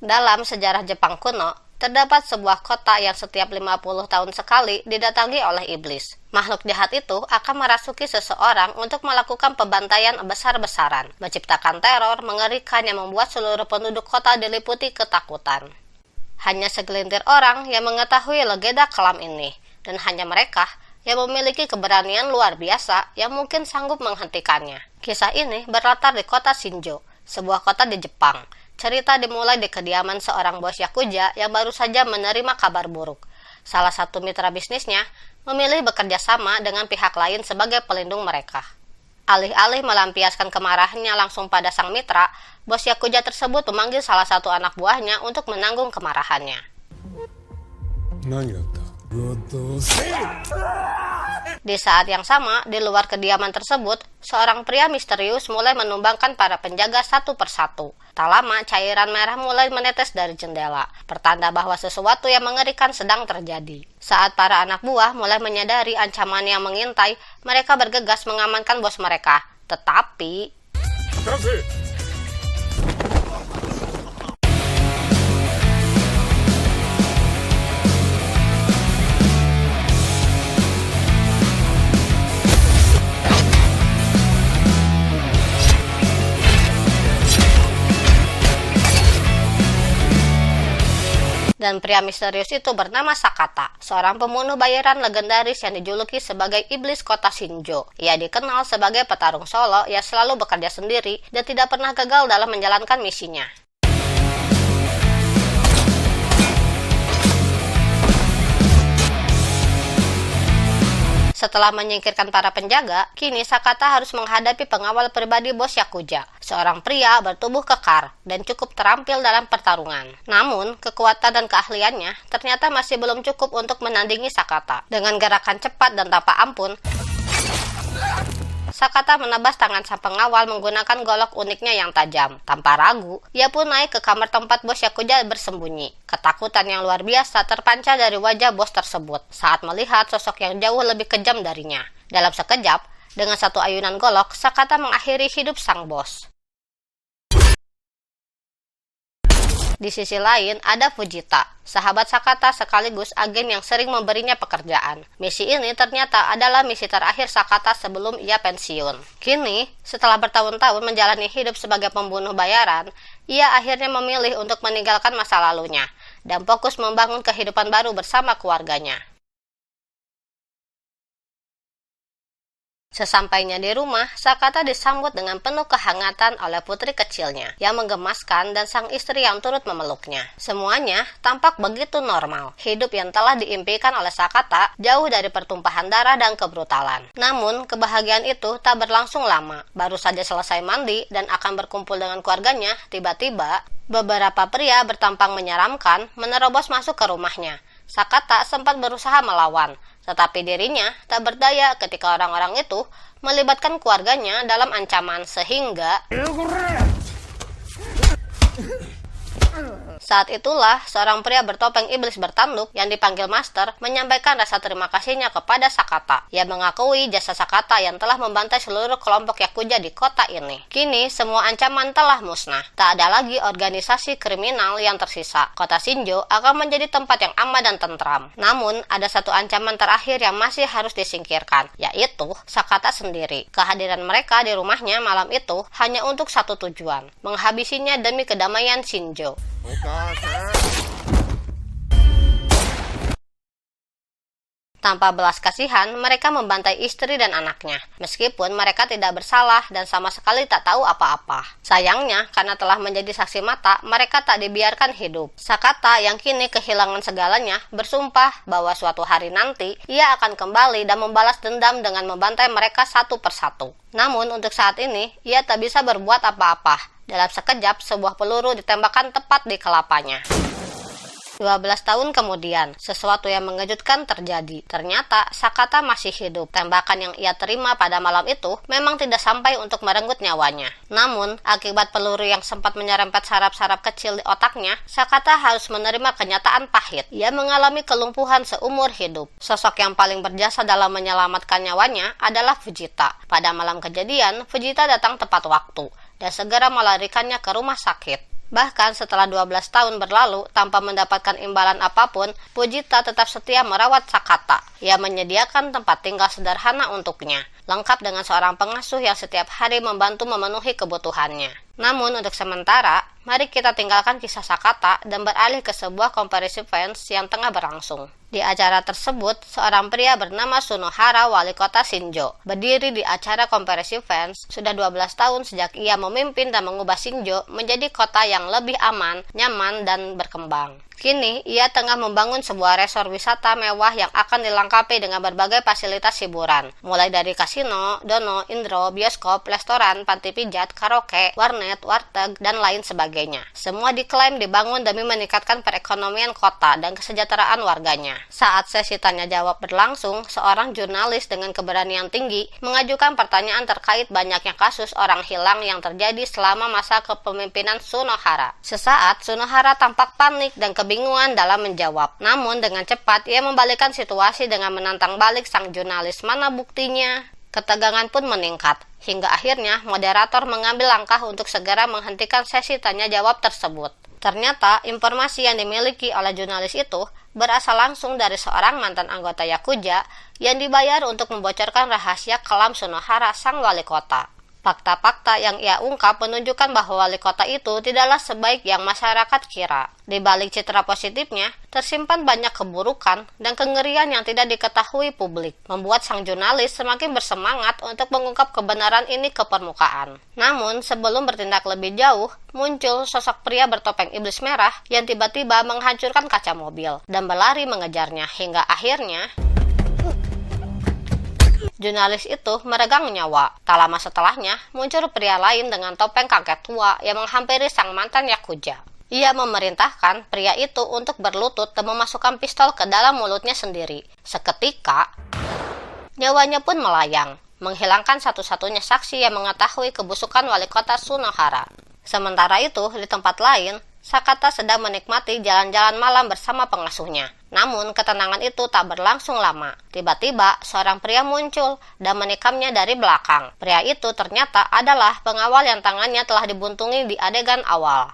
Dalam sejarah Jepang kuno, terdapat sebuah kota yang setiap 50 tahun sekali didatangi oleh iblis. Makhluk jahat itu akan merasuki seseorang untuk melakukan pembantaian besar-besaran, menciptakan teror mengerikan yang membuat seluruh penduduk kota diliputi ketakutan. Hanya segelintir orang yang mengetahui legenda kelam ini, dan hanya mereka yang memiliki keberanian luar biasa yang mungkin sanggup menghentikannya. Kisah ini berlatar di kota Shinjo, sebuah kota di Jepang. Cerita dimulai di kediaman seorang bos Yakuza yang baru saja menerima kabar buruk. Salah satu mitra bisnisnya memilih bekerja sama dengan pihak lain sebagai pelindung mereka. Alih-alih melampiaskan kemarahannya langsung pada sang mitra, bos Yakuza tersebut memanggil salah satu anak buahnya untuk menanggung kemarahannya. Di saat yang sama, di luar kediaman tersebut, seorang pria misterius mulai menumbangkan para penjaga satu persatu. Tak lama, cairan merah mulai menetes dari jendela, pertanda bahwa sesuatu yang mengerikan sedang terjadi. Saat para anak buah mulai menyadari ancaman yang mengintai, mereka bergegas mengamankan bos mereka. Tetapi dan pria misterius itu bernama Sakata, seorang pembunuh bayaran legendaris yang dijuluki sebagai iblis kota Shinjo. Ia dikenal sebagai petarung solo yang selalu bekerja sendiri dan tidak pernah gagal dalam menjalankan misinya. Setelah menyingkirkan para penjaga, kini Sakata harus menghadapi pengawal pribadi bos Yakuza, seorang pria bertubuh kekar dan cukup terampil dalam pertarungan. Namun, kekuatan dan keahliannya ternyata masih belum cukup untuk menandingi Sakata. Dengan gerakan cepat dan tanpa ampun, Sakata menebas tangan sang pengawal menggunakan golok uniknya yang tajam. Tanpa ragu, ia pun naik ke kamar tempat bos Yakuza bersembunyi. Ketakutan yang luar biasa terpancar dari wajah bos tersebut saat melihat sosok yang jauh lebih kejam darinya. Dalam sekejap, dengan satu ayunan golok, Sakata mengakhiri hidup sang bos. Di sisi lain, ada Fujita, sahabat Sakata sekaligus agen yang sering memberinya pekerjaan. Misi ini ternyata adalah misi terakhir Sakata sebelum ia pensiun. Kini, setelah bertahun-tahun menjalani hidup sebagai pembunuh bayaran, ia akhirnya memilih untuk meninggalkan masa lalunya dan fokus membangun kehidupan baru bersama keluarganya. Sesampainya di rumah, Sakata disambut dengan penuh kehangatan oleh putri kecilnya yang menggemaskan dan sang istri yang turut memeluknya. Semuanya tampak begitu normal. Hidup yang telah diimpikan oleh Sakata jauh dari pertumpahan darah dan kebrutalan. Namun, kebahagiaan itu tak berlangsung lama. Baru saja selesai mandi dan akan berkumpul dengan keluarganya, tiba-tiba beberapa pria bertampang menyeramkan menerobos masuk ke rumahnya. Sakata sempat berusaha melawan, tetapi dirinya tak berdaya ketika orang-orang itu melibatkan keluarganya dalam ancaman sehingga saat itulah seorang pria bertopeng iblis bertanduk yang dipanggil Master menyampaikan rasa terima kasihnya kepada Sakata. Ia mengakui jasa Sakata yang telah membantai seluruh kelompok Yakuza di kota ini. Kini semua ancaman telah musnah. Tak ada lagi organisasi kriminal yang tersisa. Kota Shinjo akan menjadi tempat yang aman dan tentram. Namun ada satu ancaman terakhir yang masih harus disingkirkan, yaitu Sakata sendiri. Kehadiran mereka di rumahnya malam itu hanya untuk satu tujuan, menghabisinya demi kedamaian Shinjo. Tanpa belas kasihan, mereka membantai istri dan anaknya, meskipun mereka tidak bersalah dan sama sekali tak tahu apa-apa. Sayangnya, karena telah menjadi saksi mata, mereka tak dibiarkan hidup. Sakata yang kini kehilangan segalanya, bersumpah bahwa suatu hari nanti, ia akan kembali dan membalas dendam dengan membantai mereka satu persatu. Namun, untuk saat ini, ia tak bisa berbuat apa-apa. Dalam sekejap, sebuah peluru ditembakkan tepat di kelapanya. 12 tahun kemudian, sesuatu yang mengejutkan terjadi. Ternyata Sakata masih hidup. Tembakan yang ia terima pada malam itu memang tidak sampai untuk merenggut nyawanya. Namun, akibat peluru yang sempat menyerempet saraf-saraf kecil di otaknya, Sakata harus menerima kenyataan pahit. Ia mengalami kelumpuhan seumur hidup. Sosok yang paling berjasa dalam menyelamatkan nyawanya adalah Fujita. Pada malam kejadian, Fujita datang tepat waktu dan segera melarikannya ke rumah sakit. Bahkan setelah 12 tahun berlalu, tanpa mendapatkan imbalan apapun, Fujita tetap setia merawat Sakata. Ia menyediakan tempat tinggal sederhana untuknya, lengkap dengan seorang pengasuh yang setiap hari membantu memenuhi kebutuhannya. Namun untuk sementara, mari kita tinggalkan kisah Sakata dan beralih ke sebuah komparisi fans yang tengah berlangsung. Di acara tersebut, seorang pria bernama Sunohara, wali kota Shinjo, berdiri di acara komparisi fans sudah 12 tahun sejak ia memimpin dan mengubah Shinjo menjadi kota yang lebih aman, nyaman, dan berkembang. Kini, ia tengah membangun sebuah resor wisata mewah yang akan dilengkapi dengan berbagai fasilitas hiburan, mulai dari kasino, dono, indro, bioskop, restoran, panti pijat, karaoke, warnet, warteg, dan lain sebagainya. Semua diklaim dibangun demi meningkatkan perekonomian kota dan kesejahteraan warganya. Saat sesi tanya-jawab berlangsung, seorang jurnalis dengan keberanian tinggi mengajukan pertanyaan terkait banyaknya kasus orang hilang yang terjadi selama masa kepemimpinan Sunohara. Sesaat, Sunohara tampak panik dan kebingungan dalam menjawab. Namun dengan cepat ia membalikkan situasi dengan menantang balik sang jurnalis. Mana buktinya? Ketegangan pun meningkat, hingga akhirnya moderator mengambil langkah untuk segera menghentikan sesi tanya-jawab tersebut. Ternyata informasi yang dimiliki oleh jurnalis itu berasal langsung dari seorang mantan anggota Yakuza yang dibayar untuk membocorkan rahasia kelam Sunohara, sang wali kota. Fakta-fakta yang ia ungkap menunjukkan bahwa wali kota itu tidaklah sebaik yang masyarakat kira. Di balik citra positifnya, tersimpan banyak keburukan dan kengerian yang tidak diketahui publik, membuat sang jurnalis semakin bersemangat untuk mengungkap kebenaran ini ke permukaan. Namun, sebelum bertindak lebih jauh, muncul sosok pria bertopeng iblis merah yang tiba-tiba menghancurkan kaca mobil dan berlari mengejarnya, hingga akhirnya jurnalis itu meregang nyawa. Tak lama setelahnya, muncul pria lain dengan topeng kakek tua yang menghampiri sang mantan Yakuza. Ia memerintahkan pria itu untuk berlutut dan memasukkan pistol ke dalam mulutnya sendiri. Seketika, nyawanya pun melayang, menghilangkan satu-satunya saksi yang mengetahui kebusukan wali kota Sunohara. Sementara itu, di tempat lain, Sakata sedang menikmati jalan-jalan malam bersama pengasuhnya. Namun, ketenangan itu tak berlangsung lama. Tiba-tiba, seorang pria muncul dan menikamnya dari belakang. Pria itu ternyata adalah pengawal yang tangannya telah dibuntungi di adegan awal.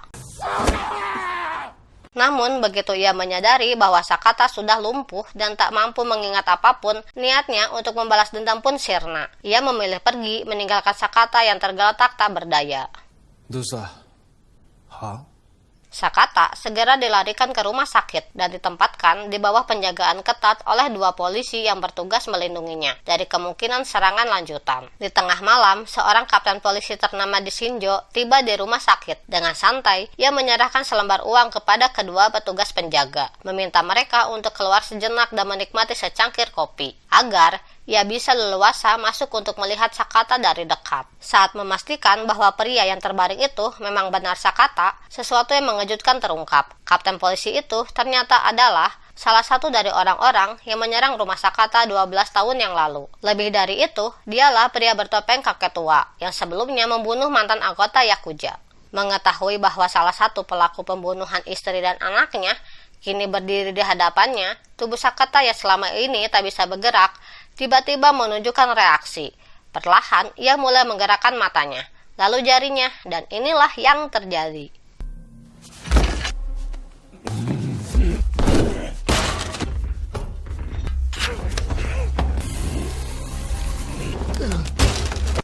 Namun, begitu ia menyadari bahwa Sakata sudah lumpuh dan tak mampu mengingat apapun, niatnya untuk membalas dendam pun sirna. Ia memilih pergi, meninggalkan Sakata yang tergeletak tak berdaya. Sakata segera dilarikan ke rumah sakit dan ditempatkan di bawah penjagaan ketat oleh 2 polisi yang bertugas melindunginya dari kemungkinan serangan lanjutan. Di tengah malam, seorang kapten polisi ternama di Shinjo tiba di rumah sakit. Dengan santai, ia menyerahkan selembar uang kepada kedua petugas penjaga, meminta mereka untuk keluar sejenak dan menikmati secangkir kopi, agar ia bisa leluasa masuk untuk melihat Sakata dari dekat. Saat memastikan bahwa pria yang terbaring itu memang benar Sakata, sesuatu yang mengejutkan terungkap. Kapten polisi itu ternyata adalah salah satu dari orang-orang yang menyerang rumah Sakata 12 tahun yang lalu. Lebih dari itu, dialah pria bertopeng kakek tua yang sebelumnya membunuh mantan anggota Yakuza. Mengetahui bahwa salah satu pelaku pembunuhan istri dan anaknya kini berdiri di hadapannya, tubuh Sakata yang selama ini tak bisa bergerak tiba-tiba menunjukkan reaksi. Perlahan, ia mulai menggerakkan matanya, lalu jarinya, dan inilah yang terjadi.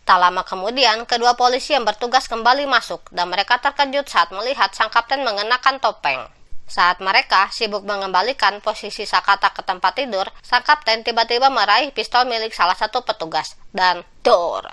Tak lama kemudian, kedua polisi yang bertugas kembali masuk, dan mereka terkejut saat melihat sang kapten mengenakan topeng. Saat mereka sibuk mengembalikan posisi Sakata ke tempat tidur, sang kapten tiba-tiba meraih pistol milik salah satu petugas, dan dor!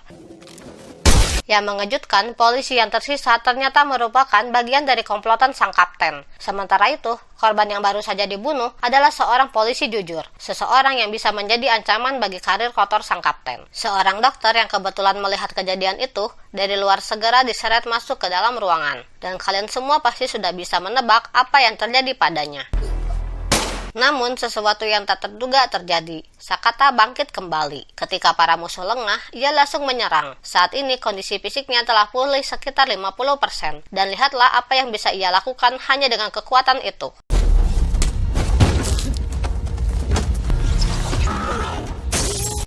Yang mengejutkan, polisi yang tersisa ternyata merupakan bagian dari komplotan sang kapten. Sementara itu, korban yang baru saja dibunuh adalah seorang polisi jujur, seseorang yang bisa menjadi ancaman bagi karir kotor sang kapten. Seorang dokter yang kebetulan melihat kejadian itu dari luar segera diseret masuk ke dalam ruangan, dan kalian semua pasti sudah bisa menebak apa yang terjadi padanya. Namun sesuatu yang tak terduga terjadi. Sakata bangkit kembali. Ketika para musuh lengah, ia langsung menyerang. Saat ini kondisi fisiknya telah pulih sekitar 50%. Dan lihatlah apa yang bisa ia lakukan hanya dengan kekuatan itu.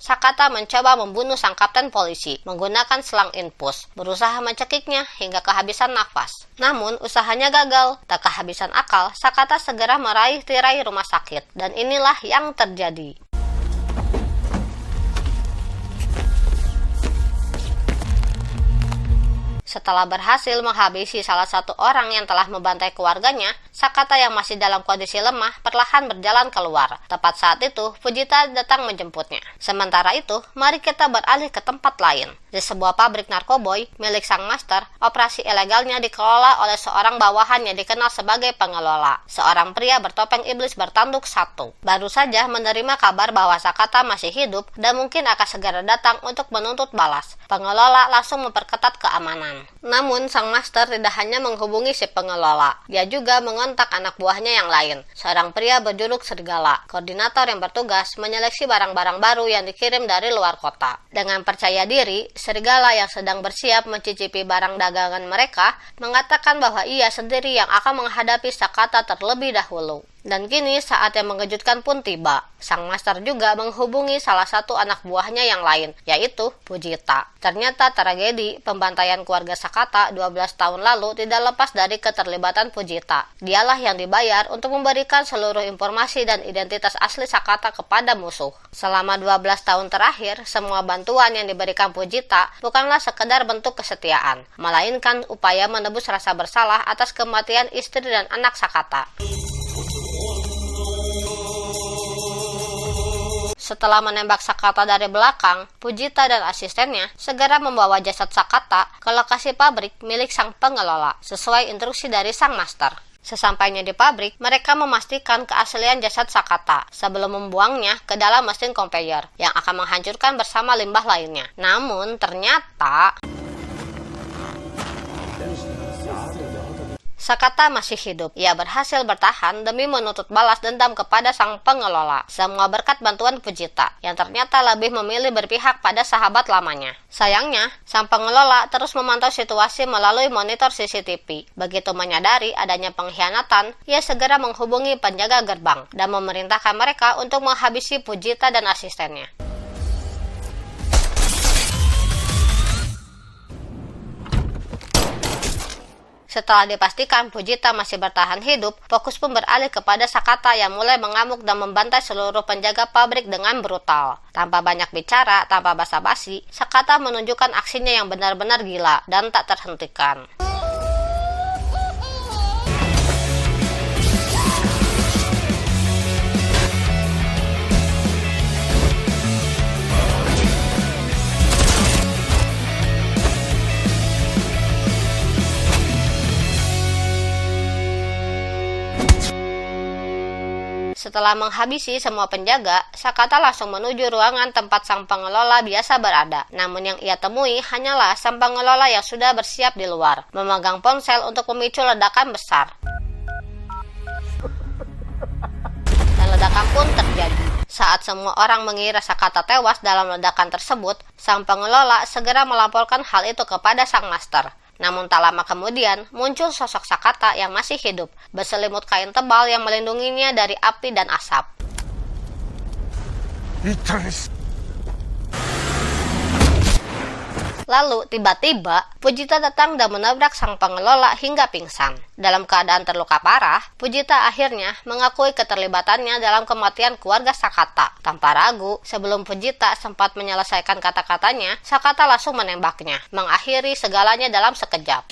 Sakata mencoba membunuh sang kapten polisi menggunakan selang infus, berusaha mencekiknya hingga kehabisan nafas. Namun usahanya gagal. Tak kehabisan akal, Sakata segera meraih tirai rumah sakit. Dan inilah yang terjadi. Setelah berhasil menghabisi salah satu orang yang telah membantai keluarganya, Sakata yang masih dalam kondisi lemah perlahan berjalan keluar. Tepat saat itu, Fujita datang menjemputnya. Sementara itu, mari kita beralih ke tempat lain. Di sebuah pabrik narkoboy milik sang master, operasi ilegalnya dikelola oleh seorang bawahan yang dikenal sebagai pengelola. Seorang pria bertopeng iblis bertanduk satu. Baru saja menerima kabar bahwa Sakata masih hidup dan mungkin akan segera datang untuk menuntut balas. Pengelola langsung memperketat keamanan. Namun, sang master tidak hanya menghubungi si pengelola. Dia juga mengontak anak buahnya yang lain. Seorang pria berjuluk Serigala, koordinator yang bertugas menyeleksi barang-barang baru yang dikirim dari luar kota. Dengan percaya diri, Serigala yang sedang bersiap mencicipi barang dagangan mereka mengatakan bahwa ia sendiri yang akan menghadapi Sakata terlebih dahulu. Dan kini saat yang mengejutkan pun tiba. Sang master juga menghubungi salah satu anak buahnya yang lain, yaitu Fujita. Ternyata tragedi pembantaian keluarga Sakata 12 tahun lalu tidak lepas dari keterlibatan Fujita. Dialah yang dibayar untuk memberikan seluruh informasi dan identitas asli Sakata kepada musuh. Selama 12 tahun terakhir, semua bantuan yang diberikan Fujita bukanlah sekedar bentuk kesetiaan, melainkan upaya menebus rasa bersalah atas kematian istri dan anak Sakata. Setelah menembak Sakata dari belakang, Fujita dan asistennya segera membawa jasad Sakata ke lokasi pabrik milik sang pengelola, sesuai instruksi dari sang master. Sesampainya di pabrik, mereka memastikan keaslian jasad Sakata sebelum membuangnya ke dalam mesin konveyor yang akan menghancurkan bersama limbah lainnya. Namun ternyata Sakata masih hidup. Ia berhasil bertahan demi menuntut balas dendam kepada sang pengelola. Semua berkat bantuan Fujita, yang ternyata lebih memilih berpihak pada sahabat lamanya. Sayangnya, sang pengelola terus memantau situasi melalui monitor CCTV. Begitu menyadari adanya pengkhianatan, ia segera menghubungi penjaga gerbang dan memerintahkan mereka untuk menghabisi Fujita dan asistennya. Setelah dipastikan Fujita masih bertahan hidup, fokus pun beralih kepada Sakata yang mulai mengamuk dan membantai seluruh penjaga pabrik dengan brutal. Tanpa banyak bicara, tanpa basa-basi, Sakata menunjukkan aksinya yang benar-benar gila dan tak terhentikan. Setelah menghabisi semua penjaga, Sakata langsung menuju ruangan tempat sang pengelola biasa berada. Namun yang ia temui hanyalah sang pengelola yang sudah bersiap di luar, memegang ponsel untuk memicu ledakan besar. Dan ledakan pun terjadi. Saat semua orang mengira Sakata tewas dalam ledakan tersebut, sang pengelola segera melaporkan hal itu kepada sang master. Namun tak lama kemudian, muncul sosok Sakata yang masih hidup, berselimut kain tebal yang melindunginya dari api dan asap. Lalu, tiba-tiba, Fujita datang dan menabrak sang pengelola hingga pingsan. Dalam keadaan terluka parah, Fujita akhirnya mengakui keterlibatannya dalam kematian keluarga Sakata. Tanpa ragu, sebelum Fujita sempat menyelesaikan kata-katanya, Sakata langsung menembaknya, mengakhiri segalanya dalam sekejap.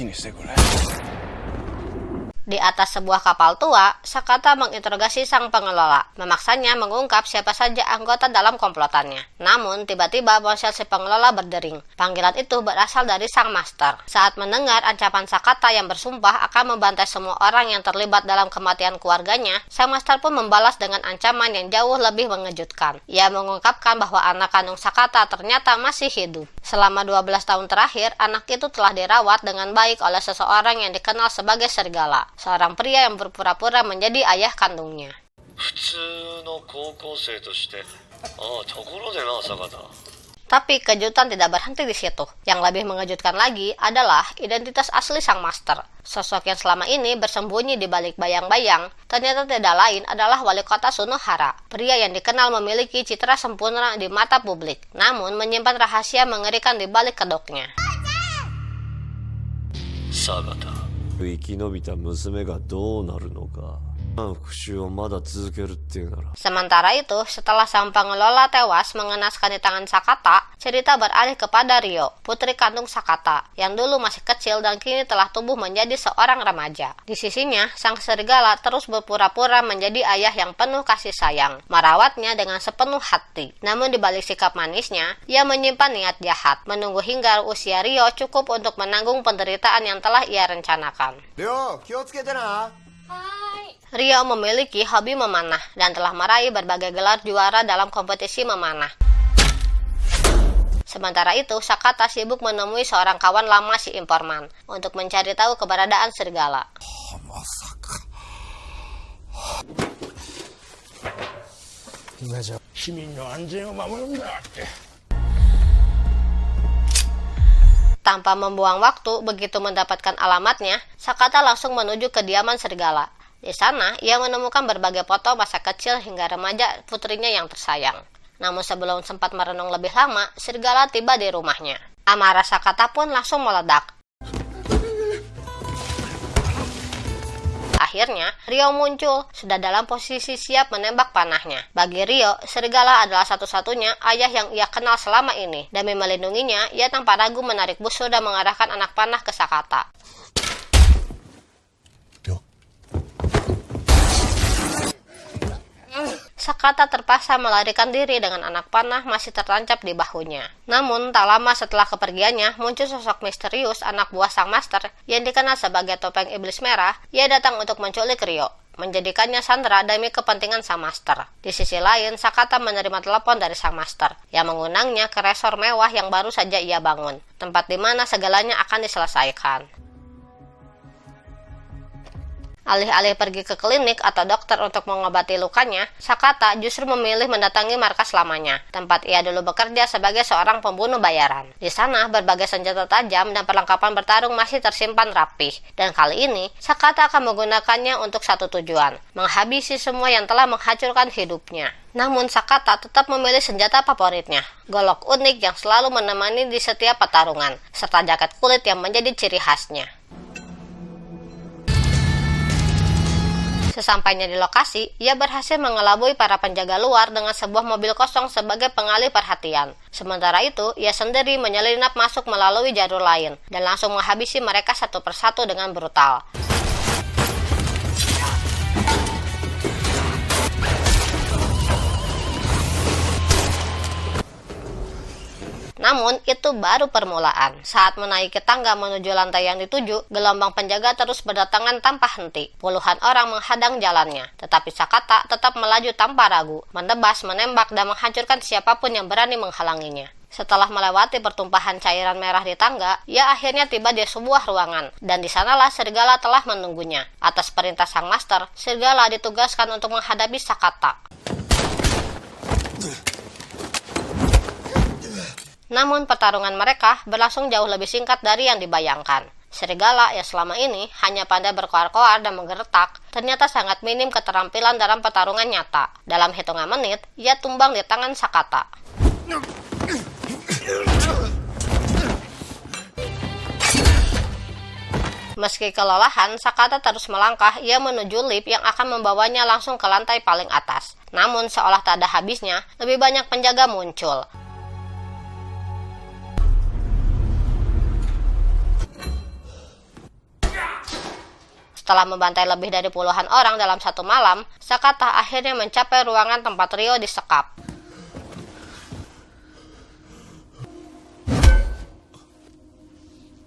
Di atas sebuah kapal tua, Sakata menginterogasi sang pengelola, memaksanya mengungkap siapa saja anggota dalam komplotannya. Namun, tiba-tiba ponsel si pengelola berdering. Panggilan itu berasal dari sang master. Saat mendengar ancaman Sakata yang bersumpah akan membantai semua orang yang terlibat dalam kematian keluarganya, sang master pun membalas dengan ancaman yang jauh lebih mengejutkan. Ia mengungkapkan bahwa anak kandung Sakata ternyata masih hidup. Selama 12 tahun terakhir, anak itu telah dirawat dengan baik oleh seseorang yang dikenal sebagai Serigala, seorang pria yang berpura-pura menjadi ayah kandungnya. 普通の高校生として、ところでな、坂田。Tapi kejutan tidak berhenti di situ. Yang lebih mengejutkan lagi adalah identitas asli sang master. Sosok yang selama ini bersembunyi di balik bayang-bayang, ternyata tidak lain adalah wali kota Sunohara, pria yang dikenal memiliki citra sempurna di mata publik, namun menyimpan rahasia mengerikan di balik kedoknya. Sagata, 生き延びた娘がどうなるのか。Sementara itu, setelah sang pengelola tewas mengenaskan di tangan Sakata, cerita beralih kepada Ryo, putri kandung Sakata, yang dulu masih kecil dan kini telah tumbuh menjadi seorang remaja. Di sisinya, sang serigala terus berpura-pura menjadi ayah yang penuh kasih sayang, merawatnya dengan sepenuh hati. Namun di balik sikap manisnya, ia menyimpan niat jahat, menunggu hingga usia Ryo cukup untuk menanggung penderitaan yang telah ia rencanakan. Ryo, kiyotsukete na. Ryo memiliki hobi memanah dan telah meraih berbagai gelar juara dalam kompetisi memanah. Sementara itu, Sakata sibuk menemui seorang kawan lama si informan untuk mencari tahu keberadaan serigala. Tanpa membuang waktu, begitu mendapatkan alamatnya, Sakata langsung menuju kediaman serigala. Di sana, ia menemukan berbagai foto masa kecil hingga remaja putrinya yang tersayang. Namun sebelum sempat merenung lebih lama, serigala tiba di rumahnya. Amarah Sakata pun langsung meledak. Akhirnya, Ryo muncul, sudah dalam posisi siap menembak panahnya. Bagi Ryo, serigala adalah satu-satunya ayah yang ia kenal selama ini. Demi melindunginya, ia tanpa ragu menarik busur dan mengarahkan anak panah ke Sakata. Sakata terpaksa melarikan diri dengan anak panah masih tertancap di bahunya. Namun, tak lama setelah kepergiannya, muncul sosok misterius anak buah sang master yang dikenal sebagai topeng iblis merah. Ia datang untuk menculik Ryo, menjadikannya sandera demi kepentingan sang master. Di sisi lain, Sakata menerima telepon dari sang master yang mengundangnya ke resor mewah yang baru saja ia bangun, tempat di mana segalanya akan diselesaikan. Alih-alih pergi ke klinik atau dokter untuk mengobati lukanya, Sakata justru memilih mendatangi markas lamanya, tempat ia dulu bekerja sebagai seorang pembunuh bayaran. Di sana, berbagai senjata tajam dan perlengkapan bertarung masih tersimpan rapih, dan kali ini, Sakata akan menggunakannya untuk satu tujuan, menghabisi semua yang telah menghancurkan hidupnya. Namun Sakata tetap memilih senjata favoritnya, golok unik yang selalu menemani di setiap pertarungan, serta jaket kulit yang menjadi ciri khasnya. Sesampainya di lokasi, ia berhasil mengelabui para penjaga luar dengan sebuah mobil kosong sebagai pengalih perhatian. Sementara itu, ia sendiri menyelinap masuk melalui jalur lain dan langsung menghabisi mereka satu persatu dengan brutal. Namun, itu baru permulaan. Saat menaiki tangga menuju lantai yang dituju, gelombang penjaga terus berdatangan tanpa henti. Puluhan orang menghadang jalannya, tetapi Sakata tetap melaju tanpa ragu, menebas, menembak, dan menghancurkan siapapun yang berani menghalanginya. Setelah melewati pertumpahan cairan merah di tangga, ia akhirnya tiba di sebuah ruangan, dan di sanalah serigala telah menunggunya. Atas perintah sang master, serigala ditugaskan untuk menghadapi Sakata. Namun pertarungan mereka berlangsung jauh lebih singkat dari yang dibayangkan. Serigala yang selama ini hanya pandai berkoar-koar dan menggertak, ternyata sangat minim keterampilan dalam pertarungan nyata. Dalam hitungan menit, ia tumbang di tangan Sakata. Meski kelelahan, Sakata terus melangkah, ia menuju lift yang akan membawanya langsung ke lantai paling atas. Namun seolah tak ada habisnya, lebih banyak penjaga muncul. Setelah membantai lebih dari puluhan orang dalam satu malam, Sakata akhirnya mencapai ruangan tempat Ryo disekap.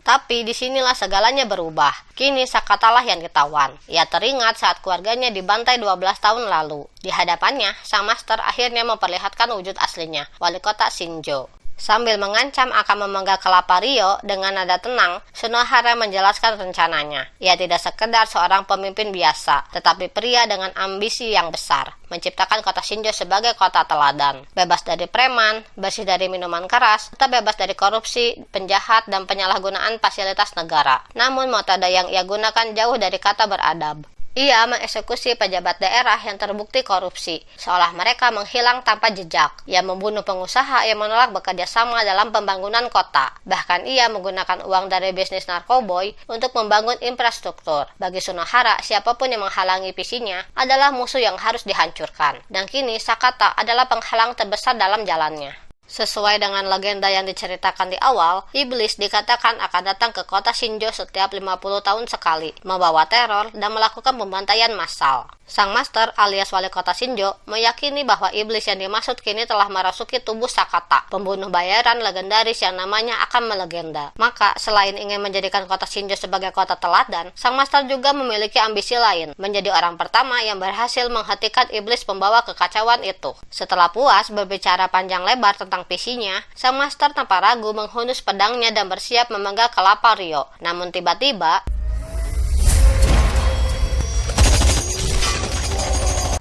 Tapi disinilah segalanya berubah. Kini Sakatalah yang ditawan. Ia teringat saat keluarganya dibantai 12 tahun lalu. Di hadapannya, sang master akhirnya memperlihatkan wujud aslinya, wali kota Shinjo. Sambil mengancam akan memenggal kelapa Ryo dengan nada tenang, Sunohara menjelaskan rencananya. Ia tidak sekedar seorang pemimpin biasa, tetapi pria dengan ambisi yang besar, menciptakan kota Shinjo sebagai kota teladan, bebas dari preman, bersih dari minuman keras, serta bebas dari korupsi, penjahat, dan penyalahgunaan fasilitas negara. Namun metode yang ia gunakan jauh dari kata beradab. Ia mengeksekusi pejabat daerah yang terbukti korupsi, seolah mereka menghilang tanpa jejak. Ia membunuh pengusaha yang menolak bekerja sama dalam pembangunan kota. Bahkan ia menggunakan uang dari bisnis narkoboy untuk membangun infrastruktur. Bagi Sunohara, siapapun yang menghalangi visinya adalah musuh yang harus dihancurkan. Dan kini Sakata adalah penghalang terbesar dalam jalannya. Sesuai dengan legenda yang diceritakan di awal, iblis dikatakan akan datang ke kota Shinjo setiap 50 tahun sekali, membawa teror dan melakukan pembantaian massal. Sang master alias wali kota Shinjo meyakini bahwa iblis yang dimaksud kini telah merasuki tubuh Sakata, pembunuh bayaran legendaris yang namanya akan melegenda. Maka, selain ingin menjadikan kota Shinjo sebagai kota teladan, sang master juga memiliki ambisi lain, menjadi orang pertama yang berhasil menghentikan iblis pembawa kekacauan itu. Setelah puas berbicara panjang lebar tentang visinya, sang master tanpa ragu menghunus pedangnya dan bersiap memenggal kelapa Ryo. Namun tiba-tiba,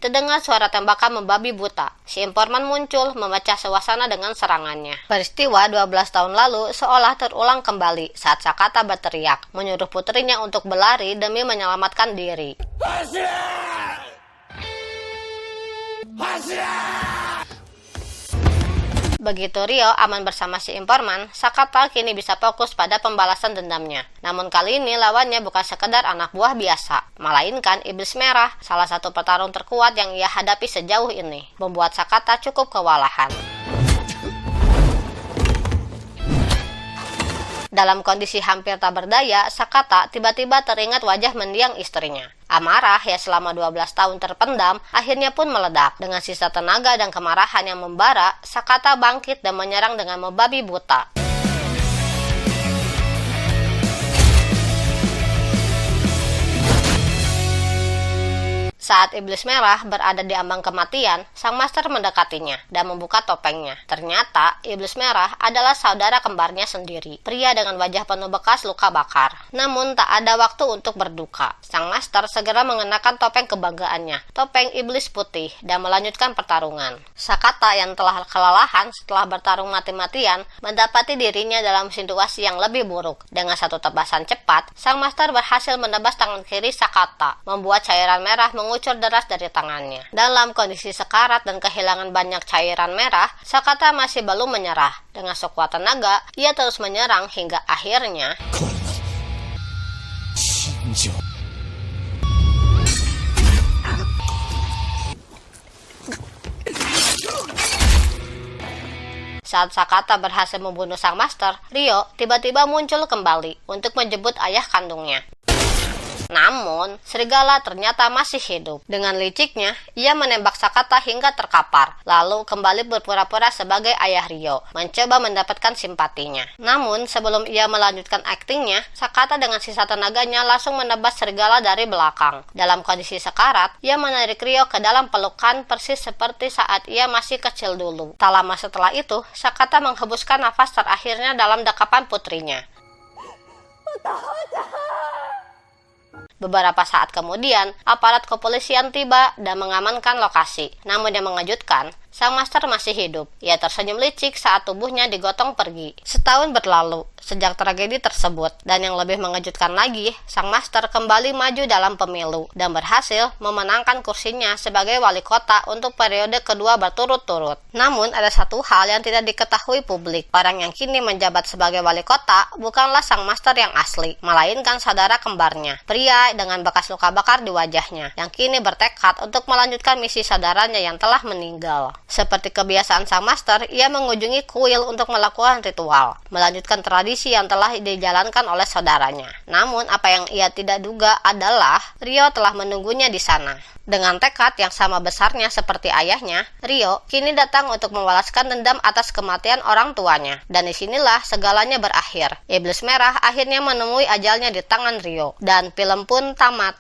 terdengar suara tembakan membabi buta. Si informan muncul, memecah suasana dengan serangannya. Peristiwa 12 tahun lalu seolah terulang kembali saat Sakata berteriak, menyuruh putrinya untuk berlari demi menyelamatkan diri. Begitu Ryo aman bersama si informan, Sakata kini bisa fokus pada pembalasan dendamnya. Namun kali ini lawannya bukan sekedar anak buah biasa, melainkan iblis merah, salah satu petarung terkuat yang ia hadapi sejauh ini, membuat Sakata cukup kewalahan. Dalam kondisi hampir tak berdaya, Sakata tiba-tiba teringat wajah mendiang istrinya. Amarah yang selama 12 tahun terpendam akhirnya pun meledak. Dengan sisa tenaga dan kemarahan yang membara, Sakata bangkit dan menyerang dengan membabi buta. Saat iblis merah berada di ambang kematian, sang master mendekatinya dan membuka topengnya. Ternyata, iblis merah adalah saudara kembarnya sendiri, pria dengan wajah penuh bekas luka bakar. Namun, tak ada waktu untuk berduka. Sang master segera mengenakan topeng kebanggaannya, topeng iblis putih, dan melanjutkan pertarungan. Sakata yang telah kelelahan setelah bertarung mati-matian, mendapati dirinya dalam situasi yang lebih buruk. Dengan satu tebasan cepat, sang master berhasil menebas tangan kiri Sakata, membuat cairan merah mengucur deras dari tangannya. Dalam kondisi sekarat dan kehilangan banyak cairan merah, Sakata masih belum menyerah. Dengan sekuat tenaga, ia terus menyerang hingga akhirnya saat Sakata berhasil membunuh sang master, Ryo tiba-tiba muncul kembali untuk menjemput ayah kandungnya. Namun, serigala ternyata masih hidup. Dengan liciknya, ia menembak Sakata hingga terkapar, lalu kembali berpura-pura sebagai ayah Ryo, mencoba mendapatkan simpatinya. Namun, sebelum ia melanjutkan aktingnya, Sakata dengan sisa tenaganya langsung menebas serigala dari belakang. Dalam kondisi sekarat, ia menarik Ryo ke dalam pelukan persis seperti saat ia masih kecil dulu. Tak lama setelah itu, Sakata menghembuskan nafas terakhirnya dalam dekapan putrinya. Beberapa saat kemudian, aparat kepolisian tiba dan mengamankan lokasi. Namun yang mengejutkan, sang master masih hidup. Ia tersenyum licik saat tubuhnya digotong pergi. Setahun berlalu sejak tragedi tersebut, dan yang lebih mengejutkan lagi, sang master kembali maju dalam pemilu dan berhasil memenangkan kursinya sebagai wali kota untuk periode kedua berturut-turut. Namun ada satu hal yang tidak diketahui publik. Orang yang kini menjabat sebagai wali kota bukanlah sang master yang asli, melainkan saudara kembarnya, pria dengan bekas luka bakar di wajahnya, yang kini bertekad untuk melanjutkan misi saudaranya yang telah meninggal. Seperti kebiasaan sang master, ia mengunjungi kuil untuk melakukan ritual, melanjutkan tradisi yang telah dijalankan oleh saudaranya. Namun, apa yang ia tidak duga adalah Ryo telah menunggunya di sana. Dengan tekad yang sama besarnya seperti ayahnya, Ryo kini datang untuk membalaskan dendam atas kematian orang tuanya. Dan disinilah segalanya berakhir. Iblis merah akhirnya menemui ajalnya di tangan Ryo, dan film pun tamat.